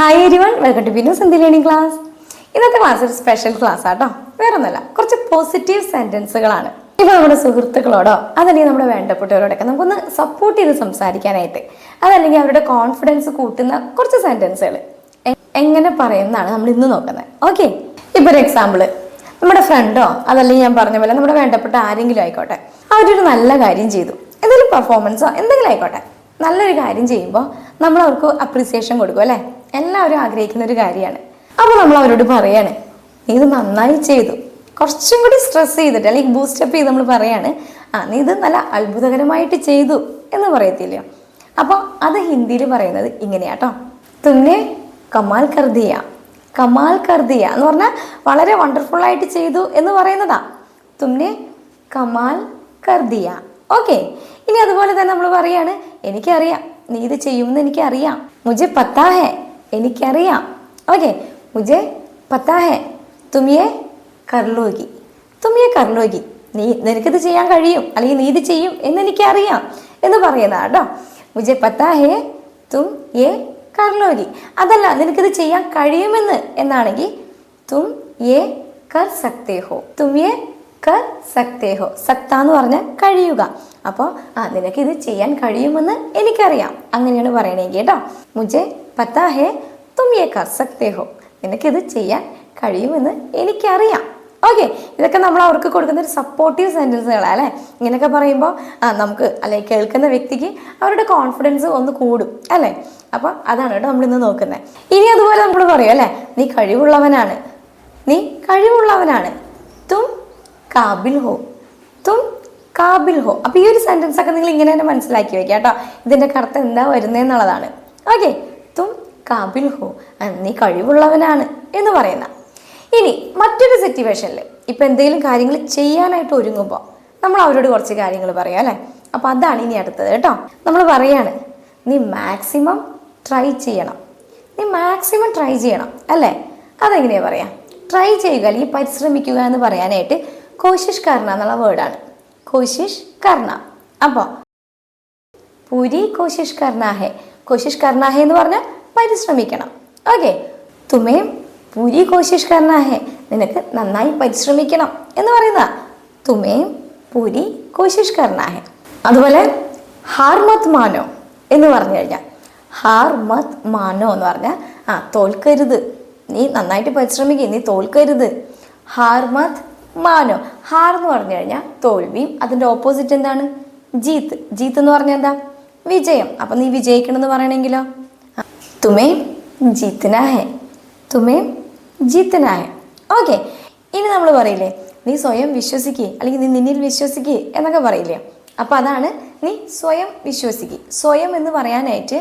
Hi everyone, welcome to Binu Sandhi learning class. ഇന്നത്തെ class ഒരു special class ആട്ടോ. വേറെ ഒന്നല്ല, കുറച്ച് പോസിറ്റീവ് സെന്റൻസുകളാണ്. ഇപ്പോൾ നമ്മുടെ സുഹൃത്തുക്കളോടോ അതല്ലെങ്കിൽ നമ്മുടെ വേണ്ടപ്പെട്ടവരോടൊക്കെ നമുക്കൊന്ന് സപ്പോർട്ട് ചെയ്ത് സംസാരിക്കാനായിട്ട്, അതല്ലെങ്കിൽ അവരുടെ കോൺഫിഡൻസ് കൂട്ടുന്ന കുറച്ച് സെന്റൻസുകൾ എങ്ങനെ പറയുന്നതാണ് നമ്മൾ ഇന്ന് നോക്കുന്നത്. ഓക്കെ, ഇപ്പോൾ ഒരു എക്സാമ്പിൾ, നമ്മുടെ ഫ്രണ്ടോ അതല്ലെങ്കിൽ ഞാൻ പറഞ്ഞ പോലെ നമ്മുടെ വേണ്ടപ്പെട്ട ആരെങ്കിലും ആയിക്കോട്ടെ, അവരൊരു നല്ല കാര്യം ചെയ്തു, എന്തെങ്കിലും പെർഫോമൻസോ എന്തെങ്കിലും ആയിക്കോട്ടെ, നല്ലൊരു കാര്യം ചെയ്യുമ്പോൾ നമ്മൾ അവർക്ക് അപ്രീസിയേഷൻ കൊടുക്കും അല്ലേ? എല്ലാവരും ആഗ്രഹിക്കുന്ന ഒരു കാര്യമാണ്. അപ്പോൾ നമ്മൾ അവരോട് പറയാണ്, നീ ഇത് നന്നായി ചെയ്തു, കുറച്ചും കൂടി സ്ട്രെസ് ചെയ്തിട്ട് അല്ലെങ്കിൽ ബൂസ്റ്റപ്പ് ചെയ്ത് നമ്മൾ പറയാണ്, നീ ഇത് നല്ല അത്ഭുതകരമായിട്ട് ചെയ്തു എന്ന് പറയത്തില്ലയോ? അപ്പോൾ അത് ഹിന്ദിയിൽ പറയുന്നത് ഇങ്ങനെയാട്ടോ, തുന്നെ കമാൽ കർദിയ. കമാൽ കർദിയ എന്ന് പറഞ്ഞാൽ വളരെ വണ്ടർഫുൾ ആയിട്ട് ചെയ്തു എന്ന് പറയുന്നതാ, തുന്നെ കമാൽ കർദിയ. ഓക്കെ, ഇനി അതുപോലെ തന്നെ നമ്മൾ പറയാണ്, എനിക്കറിയാം നീ ഇത് ചെയ്യുമെന്ന് എനിക്കറിയാം, മുझे पता है, എനിക്കറിയാം. ഓക്കെ, മുझे पता है, तुम ये कर लोगी, तुम ये कर लोगी, നിനക്കിത് ചെയ്യാൻ കഴിയും അല്ലെങ്കിൽ നീ ഇത് ചെയ്യും എന്ന് എനിക്കറിയാം എന്ന് പറയുന്നതാണ് കേട്ടോ. മുझे पता है, तुम ये कर लोगी. അതല്ല, നിനക്കിത് ചെയ്യാൻ കഴിയുമെന്ന് എന്നാണെങ്കിൽ तुम ये कर सकते हो, तुम ये कर सकते हो. സക്ത എന്ന് പറഞ്ഞാൽ കഴിയുക. അപ്പോൾ നിനക്കിത് ചെയ്യാൻ കഴിയുമെന്ന് എനിക്കറിയാം, അങ്ങനെയാണ് പറയണമെങ്കിൽ കേട്ടോ. മുझे पता है, तुम ये कर सकते हो, നിനക്കിത് ചെയ്യാൻ കഴിയുമെന്ന് എനിക്കറിയാം. ഓക്കെ, ഇതൊക്കെ നമ്മൾ അവർക്ക് കൊടുക്കുന്ന ഒരു സപ്പോർട്ടീവ് സെൻറ്റൻസുകളാണ് അല്ലേ? ഇങ്ങനെയൊക്കെ പറയുമ്പോൾ നമുക്ക് അല്ലെങ്കിൽ കേൾക്കുന്ന വ്യക്തിക്ക് അവരുടെ കോൺഫിഡൻസ് ഒന്ന് കൂടും അല്ലേ? അപ്പോൾ അതാണ് കേട്ടോ നമ്മളിന്ന് നോക്കുന്നത്. ഇനി അതുപോലെ നമ്മൾ പറയും അല്ലേ, നീ കഴിവുള്ളവനാണ്, നീ കഴിവുള്ളവനാണ്, തും കാബിൽ ഹോ, തും കാബിൽ ഹോ. അപ്പോൾ ഈ ഒരു സെൻറ്റൻസ് ഒക്കെ നിങ്ങൾ ഇങ്ങനെ തന്നെ മനസ്സിലാക്കി വെക്കുക കേട്ടോ, ഇതിൻ്റെ അർത്ഥം എന്താ വരുന്നതെന്നുള്ളതാണ്. ഓക്കെ, തും കാബിൽ ഹോ, നീ കഴിവുള്ളവനാണ് എന്ന് പറയുന്ന. ഇനി മറ്റൊരു സിറ്റുവേഷനിൽ ഇപ്പം എന്തെങ്കിലും കാര്യങ്ങൾ ചെയ്യാനായിട്ട് ഒരുങ്ങുമ്പോൾ നമ്മൾ അവരോട് കുറച്ച് കാര്യങ്ങൾ പറയാം അല്ലേ? അപ്പോൾ അതാണ് ഇനി അടുത്തത് കേട്ടോ. നമ്മൾ പറയാണ്, നീ മാക്സിമം ട്രൈ ചെയ്യണം, നീ മാക്സിമം ട്രൈ ചെയ്യണം അല്ലേ? അതെങ്ങനെയാണ് പറയാം? ട്രൈ ചെയ്യുക അല്ലെങ്കിൽ പരിശ്രമിക്കുക എന്ന് പറയാനായിട്ട് കോശിഷ് കർണ എന്നുള്ള വേർഡാണ്, കോശിഷ് കർണ. അപ്പോൾ പൂരി കോശിഷ് കർണ ഹെ, കോശിഷ് കർണ ഹെ എന്ന് പറഞ്ഞാൽ പരിശ്രമിക്കണം. ഓക്കെ, തുമേ പൂരി കോശിഷ് കർണ ഹെ, നിനക്ക് നന്നായി പരിശ്രമിക്കണം എന്ന് പറയുന്ന തുമേ പൂരി കോശിഷ് കർണ ഹെ. അതുപോലെ ഹാർ മത് മാനോ എന്ന് പറഞ്ഞു കഴിഞ്ഞാൽ, ഹാർ മത് മാനോ എന്ന് പറഞ്ഞാൽ തോൽക്കരുത്, നീ നന്നായിട്ട് പരിശ്രമിക്കുക, നീ തോൽക്കരുത്. ഹാർ മത് മാനോ, ഹാർ എന്ന് പറഞ്ഞു കഴിഞ്ഞാൽ തോൽവിയും അതിൻ്റെ ഓപ്പോസിറ്റ് എന്താണ്? ജീത്ത്. ജീത്ത് എന്ന് പറഞ്ഞാൽ എന്താ? വിജയം. അപ്പം നീ വിജയിക്കണം എന്ന് പറയണമെങ്കിലോ, തുമേ ജീത്തന ഹെ, തുമേ ജീത്തന ഹെ. ഓക്കെ, ഇനി നമ്മൾ പറയില്ലേ, നീ സ്വയം വിശ്വസിക്കുക അല്ലെങ്കിൽ നീ നിന്നിൽ വിശ്വസിക്കുക എന്നൊക്കെ പറയില്ലേ? അപ്പം അതാണ് നീ സ്വയം വിശ്വസിക്കുക. സ്വയം എന്ന് പറയാനായിട്ട്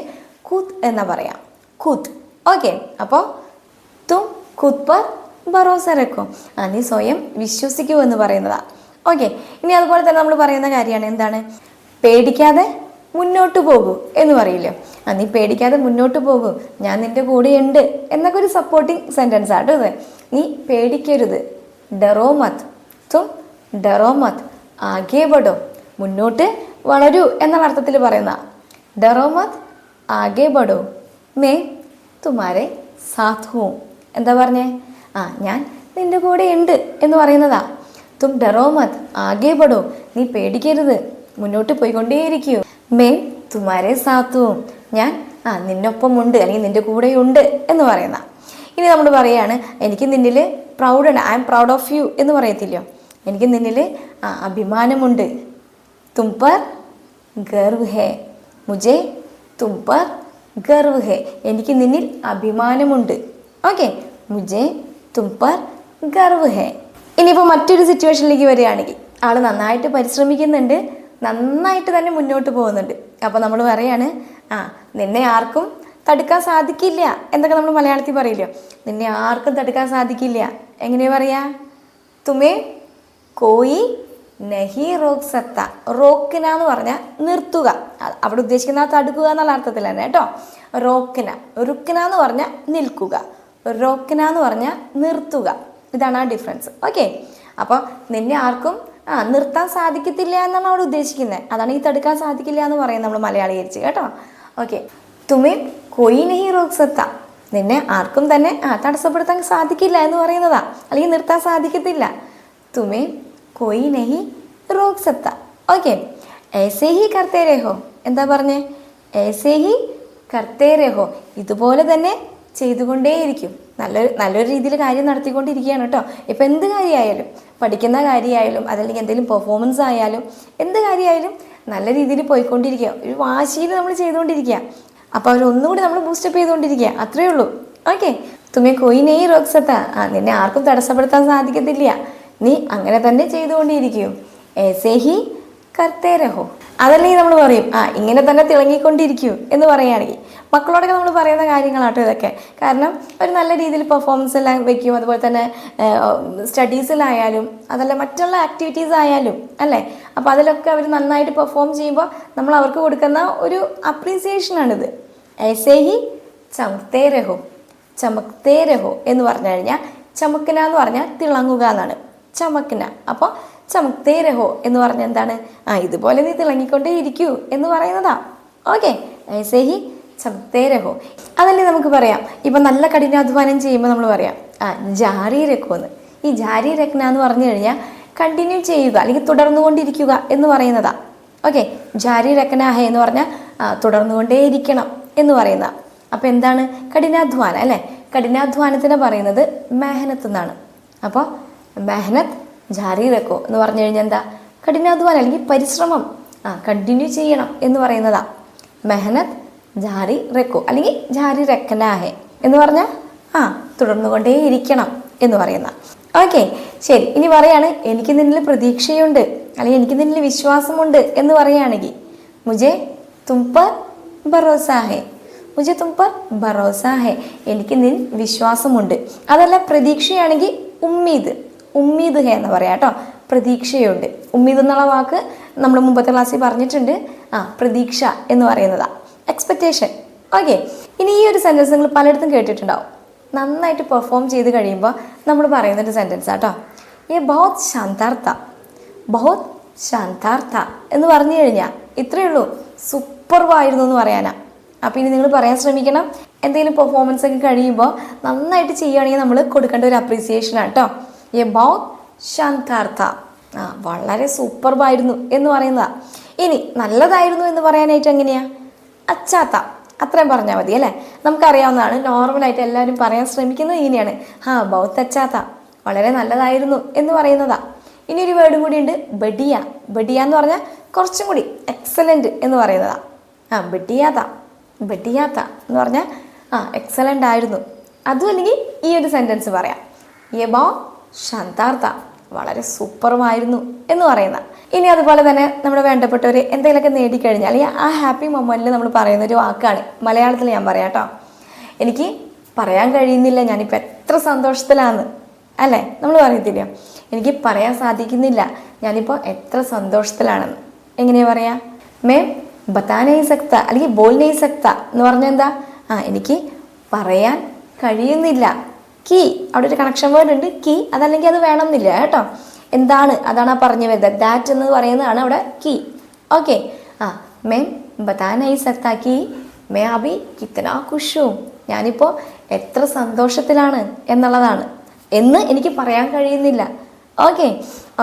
ഖുദ് എന്ന് പറയാം, ഖുദ്. ഓക്കെ, അപ്പോൾ തും ഖുദ് പർ ഭരോസ രഖോ, നീ സ്വയം വിശ്വസിക്കൂ എന്ന് പറയുന്നതാണ്. ഓക്കെ, ഇനി അതുപോലെ തന്നെ നമ്മൾ പറയുന്ന കാര്യമാണ് എന്താണ്? പേടിക്കാതെ മുന്നോട്ട് പോകൂ എന്ന് പറയില്ലേ? നീ പേടിക്കാതെ മുന്നോട്ട് പോകൂ, ഞാൻ നിൻ്റെ കൂടെയുണ്ട് എന്നൊക്കെ ഒരു സപ്പോർട്ടിങ് സെൻറ്റൻസ് ആട്ടോ ഇത്. നീ പേടിക്കരുത്, ഡറോ മത്, തും ഡറോ മത്, ആഗേ ബഡോ, മുന്നോട്ട് വളരൂ എന്നുള്ള അർത്ഥത്തിൽ പറയുന്ന. ഡറോ മത് ആഗേ ബഡോ, മേ തുമാരെ സാത്ത് ഹൂം. എന്താ പറഞ്ഞേ? ഞാൻ നിൻ്റെ കൂടെ ഉണ്ട് എന്ന് പറയുന്നതാ. തും ഡറോ മത് ആഗേ ബഡോ, നീ പേടിക്കരുത്, മുന്നോട്ട് പോയിക്കൊണ്ടേയിരിക്കൂ. മേ തുമാരെ സാത്തുവും, ഞാൻ നിന്നൊപ്പമുണ്ട് അല്ലെങ്കിൽ നിൻ്റെ കൂടെയുണ്ട് എന്ന് പറയുന്ന. ഇനി നമ്മൾ പറയാണ്, എനിക്ക് നിന്നിൽ പ്രൗഡാണ്, I am proud of you എന്ന് പറയത്തില്ലയോ? എനിക്ക് നിന്നിൽ അഭിമാനമുണ്ട്. തും പർ ഗർവ് ഹേ, മുझे തും പർ ഗർവ് ഹേ, എനിക്ക് നിന്നിൽ അഭിമാനമുണ്ട്. ഓക്കെ, മുझे തും പർ ഗർവ് ഹേ. ഇനിയിപ്പോൾ മറ്റൊരു സിറ്റുവേഷനിലേക്ക് വരികയാണെങ്കിൽ ആൾ നന്നായിട്ട് പരിശ്രമിക്കുന്നുണ്ട്, നന്നായിട്ട് തന്നെ മുന്നോട്ട് പോകുന്നുണ്ട്. അപ്പോൾ നമ്മൾ പറയാണ്, നിന്നെ ആർക്കും തടുക്കാൻ സാധിക്കില്ല എന്നൊക്കെ നമ്മൾ മലയാളത്തിൽ പറയില്ലോ. നിന്നെ ആർക്കും തടുക്കാൻ സാധിക്കില്ല എങ്ങനെയാ പറയാ? തുമേ കോയി നഹി റോക്ക് സത്ത. റോക്കിന എന്ന് പറഞ്ഞാൽ നിർത്തുക, അവിടെ ഉദ്ദേശിക്കുന്ന തടുക്കുക എന്നുള്ള അർത്ഥത്തിൽ തന്നെ കേട്ടോ. റോക്കിന, റുക്കിന എന്ന് പറഞ്ഞാൽ നിൽക്കുക, റോക്കിന എന്ന് പറഞ്ഞാൽ നിർത്തുക. ഇതാണ് ആ ഡിഫറൻസ്. ഓക്കെ, അപ്പോൾ നിന്നെ ആർക്കും നിർത്താൻ സാധിക്കത്തില്ല എന്നാണ് അവിടെ ഉദ്ദേശിക്കുന്നത്. അതാണ് ഈ തടുക്കാൻ സാധിക്കില്ല എന്ന് പറയുന്നത് നമ്മൾ മലയാളീകരിച്ച് കേട്ടോ. ഓക്കെ, തുമേ കോയി നഹി റോക്ക് സത്ത, നിന്നെ ആർക്കും തന്നെ തടസ്സപ്പെടുത്താൻ സാധിക്കില്ല എന്ന് പറയുന്നതാ, അല്ലെങ്കിൽ നിർത്താൻ സാധിക്കത്തില്ല. തുമേ കോയി നഹി റോക് സക്ത. ഓക്കെ, ऐसे ही करते रहो. എന്താ പറഞ്ഞേ? ऐसे ही करते रहो. ഇതുപോലെ തന്നെ ചെയ്തുകൊണ്ടേയിരിക്കും. നല്ലൊരു രീതിയിൽ കാര്യം നടത്തിക്കൊണ്ടിരിക്കുകയാണ് കേട്ടോ. ഇപ്പം എന്ത് കാര്യമായാലും, പഠിക്കുന്ന കാര്യമായാലും അതല്ലെങ്കിൽ എന്തെങ്കിലും പെർഫോമൻസ് ആയാലും എന്ത് കാര്യമായാലും നല്ല രീതിയിൽ പോയിക്കൊണ്ടിരിക്കുക, ഒരു വാശിയിൽ നമ്മൾ ചെയ്തുകൊണ്ടിരിക്കുക. അപ്പോൾ അവരൊന്നുകൂടി നമ്മൾ ബൂസ്റ്റപ്പ് ചെയ്തുകൊണ്ടിരിക്കുക, അത്രയേ ഉള്ളൂ. ഓക്കെ, തുമ്മെ കോയി നെയ് റോക് സക്ത. നിന്നെ ആർക്കും തടസ്സപ്പെടുത്താൻ സാധിക്കത്തില്ല, നീ അങ്ങനെ തന്നെ ചെയ്തുകൊണ്ടിരിക്കും. ऐसे ही करते रहो. അതല്ലെങ്കിൽ നമ്മൾ പറയും ഇങ്ങനെ തന്നെ തിളങ്ങിക്കൊണ്ടിരിക്കൂ എന്ന് പറയുകയാണെങ്കിൽ മക്കളോടൊക്കെ നമ്മൾ പറയുന്ന കാര്യങ്ങളാട്ടോ ഇതൊക്കെ. കാരണം ഒരു നല്ല രീതിയിൽ പെർഫോമൻസ് എല്ലാം വെക്കും, അതുപോലെ തന്നെ സ്റ്റഡീസിലായാലും അതല്ല മറ്റുള്ള ആക്ടിവിറ്റീസ് ആയാലും അല്ലേ. അപ്പോൾ അതിലൊക്കെ അവർ നന്നായിട്ട് പെർഫോം ചെയ്യുമ്പോൾ നമ്മൾ അവർക്ക് കൊടുക്കുന്ന ഒരു അപ്രീസിയേഷനാണിത്. ऐसे ही चमकते रहो. ചമക്തേ രഹോ എന്ന് പറഞ്ഞു കഴിഞ്ഞാൽ ചമക്കന എന്ന് പറഞ്ഞാൽ തിളങ്ങുക എന്നാണ്, ചമക്കന. അപ്പോൾ ചമക്തേ രഹോ എന്ന് പറഞ്ഞാൽ എന്താണ്? ഇതുപോലെ നീ തിളങ്ങിക്കൊണ്ടേ ഇരിക്കൂ എന്ന് പറയുന്നതാ. ഓക്കെ, ऐसे ही ചമക്തേ രഹോ. അതല്ലേ നമുക്ക് പറയാം, ഇപ്പം നല്ല കഠിനാധ്വാനം ചെയ്യുമ്പോൾ നമ്മൾ പറയാം ജാരി രഖോ എന്ന്. ഈ ജാരി രഖ്ന എന്ന് പറഞ്ഞു കഴിഞ്ഞാൽ കണ്ടിന്യൂ ചെയ്യുക അല്ലെങ്കിൽ തുടർന്നുകൊണ്ടിരിക്കുക എന്ന് പറയുന്നതാ. ഓക്കെ, ജാരി രഖ്ന ഹേ എന്ന് പറഞ്ഞാൽ തുടർന്നുകൊണ്ടേയിരിക്കണം എന്ന് പറയുന്ന. അപ്പോൾ എന്താണ്? കഠിനാധ്വാനം അല്ലേ. കഠിനാധ്വാനത്തിന് പറയുന്നത് മെഹനത്ത് എന്നാണ്. അപ്പോൾ മെഹനത്ത് ജാരി രഖോ എന്ന് പറഞ്ഞു കഴിഞ്ഞാൽ എന്താ? കഠിനാധ്വാനം അല്ലെങ്കിൽ പരിശ്രമം കണ്ടിന്യൂ ചെയ്യണം എന്ന് പറയുന്നതാ. മെഹനത്ത് ജാരി രഖോ അല്ലെങ്കിൽ ജാരി രഖ്ന ഹേ എന്ന് പറഞ്ഞാൽ തുടർന്നുകൊണ്ടേ ഇരിക്കണം എന്ന് പറയുന്ന. ഓക്കെ, ശരി. ഇനി പറയാണ് എനിക്ക് നിന്നിൽ പ്രതീക്ഷയുണ്ട് അല്ലെങ്കിൽ എനിക്ക് നിന്നിൽ വിശ്വാസമുണ്ട് എന്ന് പറയുകയാണെങ്കിൽ മുझे तुम पर भरोसा है. മുझे तुम पर भरोसा है. എനിക്ക് നിൻ വിശ്വാസമുണ്ട്. അതല്ല പ്രതീക്ഷയാണെങ്കിൽ ഉമ്മീദ്, ഉമ്മീദ് ഹേ എന്ന് പറയാം കേട്ടോ. പ്രതീക്ഷയുണ്ട്. ഉമ്മീദ് എന്നുള്ള വാക്ക് നമ്മൾ മുമ്പത്തെ ക്ലാസ്സിൽ പറഞ്ഞിട്ടുണ്ട്. പ്രതീക്ഷ എന്ന് പറയുന്നതാ, എക്സ്പെക്റ്റേഷൻ. ഓക്കെ, ഇനി ഈ ഒരു സെൻറ്റൻസ് നിങ്ങൾ പലയിടത്തും കേട്ടിട്ടുണ്ടാവും. നന്നായിട്ട് പെർഫോം ചെയ്ത് കഴിയുമ്പോൾ നമ്മൾ പറയുന്നൊരു സെൻറ്റൻസ് ആട്ടോ. ഏ ബഹുത് ശാന്താർ താ, ബഹുത് ശാന്താർ താ എന്ന് പറഞ്ഞു കഴിഞ്ഞാൽ ഇത്രയേ ഉള്ളൂ, സൂപ്പർവായിരുന്നു എന്ന് പറയാനാ. അപ്പോൾ ഇനി നിങ്ങൾ പറയാൻ ശ്രമിക്കണം. എന്തെങ്കിലും പെർഫോമൻസ് ഒക്കെ കഴിയുമ്പോൾ നന്നായിട്ട് ചെയ്യുകയാണെങ്കിൽ നമ്മൾ കൊടുക്കേണ്ട ഒരു അപ്രീസിയേഷനാണ് കേട്ടോ. ഏ ബഹുത് ശാന്താർ താ, വളരെ സൂപ്പർവായിരുന്നു എന്ന് പറയുന്നതാണ്. ഇനി നല്ലതായിരുന്നു എന്ന് പറയാനായിട്ട് എങ്ങനെയാ? അച്ചാത്ത, അത്രയും പറഞ്ഞാൽ മതി അല്ലേ. നമുക്കറിയാവുന്നതാണ്, നോർമലായിട്ട് എല്ലാവരും പറയാൻ ശ്രമിക്കുന്നത് ഇങ്ങനെയാണ്. ബഹുത് അച്ചാത്ത, വളരെ നല്ലതായിരുന്നു എന്ന് പറയുന്നതാ. ഇനി ഒരു വേർഡും കൂടി ഉണ്ട്, ബഡിയ. ബഡിയ എന്ന് പറഞ്ഞാൽ കുറച്ചും കൂടി എക്സലൻറ്റ് എന്ന് പറയുന്നതാ. ബഡിയാത്ത, ബഡിയാത്ത എന്ന് പറഞ്ഞാൽ എക്സലൻ്റ് ആയിരുന്നു. അതും അല്ലെങ്കിൽ ഈ ഒരു സെൻറ്റൻസ് പറയാം, യേ ബോ ശാന്താർത്ത, വളരെ സൂപ്പറുമായിരുന്നു എന്ന് പറയുന്ന. ഇനി അതുപോലെ തന്നെ നമ്മുടെ വേണ്ടപ്പെട്ടവർ എന്തെങ്കിലുമൊക്കെ നേടിക്കഴിഞ്ഞാൽ അല്ലെങ്കിൽ ആ ഹാപ്പി മൊമെൻറ്റിൽ നമ്മൾ പറയുന്നൊരു വാക്കാണ്. മലയാളത്തിൽ ഞാൻ പറയാം കേട്ടോ. എനിക്ക് പറയാൻ കഴിയുന്നില്ല ഞാനിപ്പോൾ എത്ര സന്തോഷത്തിലാണെന്ന് അല്ലേ, നമ്മൾ പറയത്തില്ല. എനിക്ക് പറയാൻ സാധിക്കുന്നില്ല ഞാനിപ്പോൾ എത്ര സന്തോഷത്തിലാണെന്ന്. എങ്ങനെയാ പറയാ? മേ ബത്താ നഹീ സക്ത അല്ലെങ്കിൽ ബോൽ നഹീ സക്ത എന്ന് പറഞ്ഞാൽ എന്താ? എനിക്ക് പറയാൻ കഴിയുന്നില്ല. കീ, അവിടെ ഒരു കണക്ഷൻ വേർഡ് ഉണ്ട്, കീ. അതല്ലെങ്കിൽ അത് വേണമെന്നില്ല കേട്ടോ. എന്താണ്, അതാണ് പറഞ്ഞു വരുന്നത്. ദാറ്റ് എന്ന് പറയുന്നതാണ് അവിടെ key. Okay, may ബത്താ നഹീ സക്ത key may അഭി കിത്തനാ ഖുഷ് ഹൂം, ഞാനിപ്പോൾ എത്ര സന്തോഷത്തിലാണ് എന്നുള്ളതാണ് എന്ന് എനിക്ക് പറയാൻ കഴിയുന്നില്ല. Okay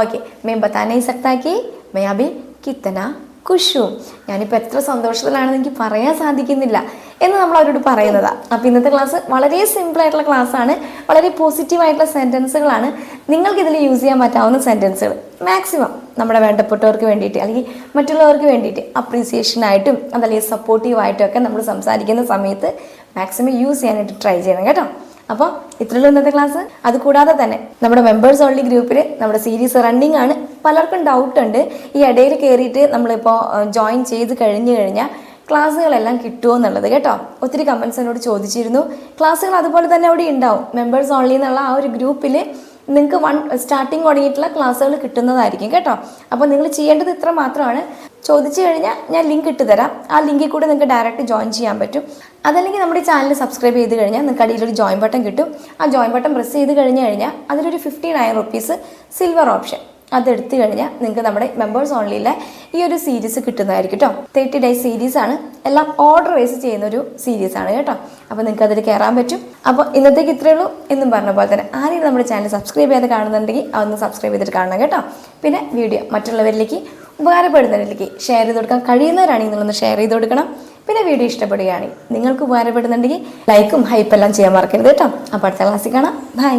okay, may ബത്താ നഹീ സക്ത key may അഭി കിത്തനാ ഖുഷ് ഹൂം, ഞാനിപ്പോൾ എത്ര സന്തോഷത്തിലാണെന്ന് എനിക്ക് പറയാൻ സാധിക്കുന്നില്ല എന്ന് നമ്മൾ അവരോട് പറയുന്നതാണ്. അപ്പോൾ ഇന്നത്തെ ക്ലാസ് വളരെ സിമ്പിളായിട്ടുള്ള ക്ലാസ്സാണ്, വളരെ പോസിറ്റീവായിട്ടുള്ള സെൻറ്റൻസുകളാണ്. നിങ്ങൾക്കിതിൽ യൂസ് ചെയ്യാൻ പറ്റാവുന്ന സെൻറ്റൻസുകൾ മാക്സിമം നമ്മുടെ വേണ്ടപ്പെട്ടവർക്ക് വേണ്ടിയിട്ട് അല്ലെങ്കിൽ മറ്റുള്ളവർക്ക് വേണ്ടിയിട്ട് അപ്രീസിയേഷനായിട്ടും അതല്ലെങ്കിൽ സപ്പോർട്ടീവായിട്ടും ഒക്കെ നമ്മൾ സംസാരിക്കുന്ന സമയത്ത് മാക്സിമം യൂസ് ചെയ്യാനായിട്ട് ട്രൈ ചെയ്യണം കേട്ടോ. അപ്പോൾ ഇത്രയുള്ള ഇന്നത്തെ ക്ലാസ്. അതുകൂടാതെ തന്നെ നമ്മുടെ മെമ്പേഴ്സ് ഓൺലി ഗ്രൂപ്പിൽ നമ്മുടെ സീരീസ് റണ്ണിങ് ആണ്. പലർക്കും ഡൗട്ട് ഉണ്ട്, ഈ ഇടയിൽ കയറിയിട്ട് നമ്മളിപ്പോൾ ജോയിൻ ചെയ്ത് കഴിഞ്ഞാൽ ക്ലാസ്സുകളെല്ലാം കിട്ടുമോ എന്നുള്ളത് കേട്ടോ. ഒത്തിരി കമൻസ് എന്നോട് ചോദിച്ചിരുന്നു. ക്ലാസ്സുകൾ അതുപോലെ തന്നെ അവിടെ ഉണ്ടാവും. മെമ്പേഴ്സ് ഓൺലി എന്നുള്ള ആ ഒരു ഗ്രൂപ്പിൽ നിങ്ങൾക്ക് സ്റ്റാർട്ടിങ് തുടങ്ങിയിട്ടുള്ള ക്ലാസ്സുകൾ കിട്ടുന്നതായിരിക്കും കേട്ടോ. അപ്പോൾ നിങ്ങൾ ചെയ്യേണ്ടത് ഇത്ര മാത്രമാണ്. ചോദിച്ചു കഴിഞ്ഞാൽ ഞാൻ ലിങ്ക് ഇട്ട് തരാം. ആ ലിങ്കിൽ കൂടെ നിങ്ങൾക്ക് ഡയറക്റ്റ് ജോയിൻ ചെയ്യാൻ പറ്റും. അതല്ലെങ്കിൽ നമ്മുടെ ചാനൽ സബ്സ്ക്രൈബ് ചെയ്ത് കഴിഞ്ഞാൽ നിങ്ങൾക്ക് അടിയിലൊരു ജോയിൻ ബട്ടൺ കിട്ടും. ആ ജോയിൻ ബട്ടൺ പ്രസ് ചെയ്ത് കഴിഞ്ഞാൽ അതിലൊരു 59 റുപ്പീസ് സിൽവർ ഓപ്ഷൻ അതെടുത്തു കഴിഞ്ഞാൽ നിങ്ങൾക്ക് നമ്മുടെ മെമ്പേഴ്സ് ഓൺലിയിലെ ഈ ഒരു സീരീസ് കിട്ടുന്നതായിരിക്കും കേട്ടോ. 30 ഡേയ്സ് സീരീസാണ്, എല്ലാം ഓർഡർ വൈസ് ചെയ്യുന്ന ഒരു സീരീസാണ് കേട്ടോ. അപ്പോൾ നിങ്ങൾക്ക് അതിൽ കയറാൻ പറ്റും. അപ്പോൾ ഇന്നത്തേക്ക് ഇത്രയേ ഉള്ളൂ. എന്നും പറഞ്ഞ പോലെ തന്നെ ആരെങ്കിലും നമ്മുടെ ചാനൽ സബ്സ്ക്രൈബ് ചെയ്ത് കാണുന്നുണ്ടെങ്കിൽ അതൊന്ന് സബ്സ്ക്രൈബ് ചെയ്തിട്ട് കാണണം കേട്ടോ. പിന്നെ വീഡിയോ മറ്റുള്ളവരിലേക്ക് ഉപകാരപ്പെടുന്നവരിലേക്ക് ഷെയർ ചെയ്ത് കൊടുക്കാൻ കഴിയുന്നവരാണെങ്കിൽ നിങ്ങളൊന്ന് ഷെയർ ചെയ്ത് കൊടുക്കണം. പിന്നെ വീഡിയോ ഇഷ്ടപ്പെടുകയാണെങ്കിൽ നിങ്ങൾക്ക് ഉപകാരപ്പെടുന്നുണ്ടെങ്കിൽ ലൈക്കും ഹൈപ്പെല്ലാം ചെയ്യാൻ മറക്കരുത് കേട്ടോ. അപ്പോൾ അടുത്ത ക്ലാസ്സിൽ കാണാം. ബൈ.